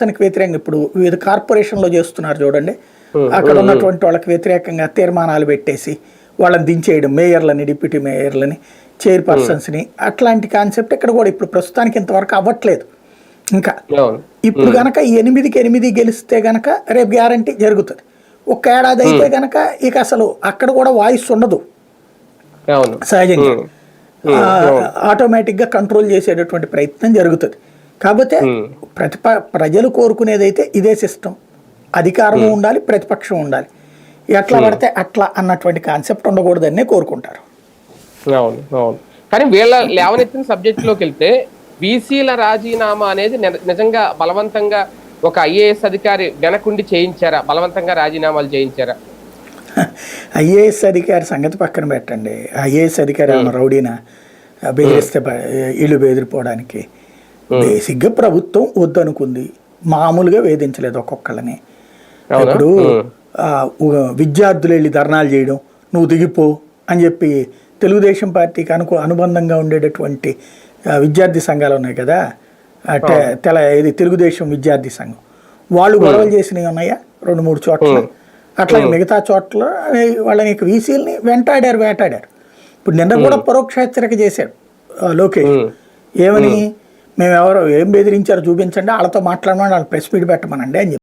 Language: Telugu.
తనకి వ్యతిరేకంగా ఇప్పుడు వివిధ కార్పొరేషన్లో చేస్తున్నారు చూడండి. అక్కడ ఉన్నటువంటి వాళ్ళకి వ్యతిరేకంగా తీర్మానాలు పెట్టేసి వాళ్ళని దించేయడం, మేయర్లని, డిప్యూటీ మేయర్లని, చైర్పర్సన్స్ని, అట్లాంటి కాన్సెప్ట్ ఇక్కడ కూడా ఇప్పుడు ప్రస్తుతానికి ఇంతవరకు అవ్వట్లేదు. ఇంకా ఇప్పుడు గనక ఈ 8కి 8 గెలిస్తే గనక రేపు గ్యారంటీ జరుగుతుంది. ఒక్క ఏడాది అయితే గనక ఇక అసలు అక్కడ కూడా వాయిస్ ఉండదు. సహజంగా ఆటోమేటిక్గా కంట్రోల్ చేసేటటువంటి ప్రయత్నం జరుగుతుంది. కాకపోతే ప్రజలు కోరుకునేదైతే ఇదే సిస్టమ్, అధికారం ఉండాలి, ప్రతిపక్షం ఉండాలి, ఎట్లా పడితే అట్లా అన్నటువంటి కాన్సెప్ట్ ఉండకూడదనే కోరుకుంటారు. అవును అవును. కానీ వీళ్ళ లేవనెత్తిన సబ్జెక్టులోకి వెళ్తే బీసీల రాజీనామా అనేది నిజంగా బలవంతంగా ఒక ఐఏఎస్ అధికారి వెనకుండి చేయించారా, బలవంతంగా రాజీనామాలు చేయించారా? ఐఏఎస్ అధికారి సంగతి పక్కన పెట్టండి. ఐఏఎస్ అధికారి ఏమన్నా రౌడీనా బెదిరిస్తే ఇల్లు బెదిరిపోవడానికి? బేసిక్గా ప్రభుత్వం వద్దనుకుంది, మామూలుగా వేధించలేదు ఒక్కొక్కళ్ళని. ఇప్పుడు విద్యార్థులు వెళ్ళి ధర్నాలు చేయడం, నువ్వు దిగిపో అని చెప్పి తెలుగుదేశం పార్టీకి అనుబంధంగా ఉండేటటువంటి విద్యార్థి సంఘాలు ఉన్నాయి కదా, ఇది తెలుగుదేశం విద్యార్థి సంఘం, వాళ్ళు గొడవలు చేసినవి ఉన్నాయా 2-3 చోట్ల. అట్లాగే మిగతా చోట్ల వాళ్ళని వీసీలని వేటాడారు. ఇప్పుడు నిన్న కూడా పరోక్ష హెచ్చరిక చేశాడు లోకేష్. ఏమని, మేము ఏం బెదిరించారో చూపించండి, వాళ్ళతో మాట్లాడమని, వాళ్ళు ప్రెస్ మీట్ పెట్టమనండి అని చెప్పి.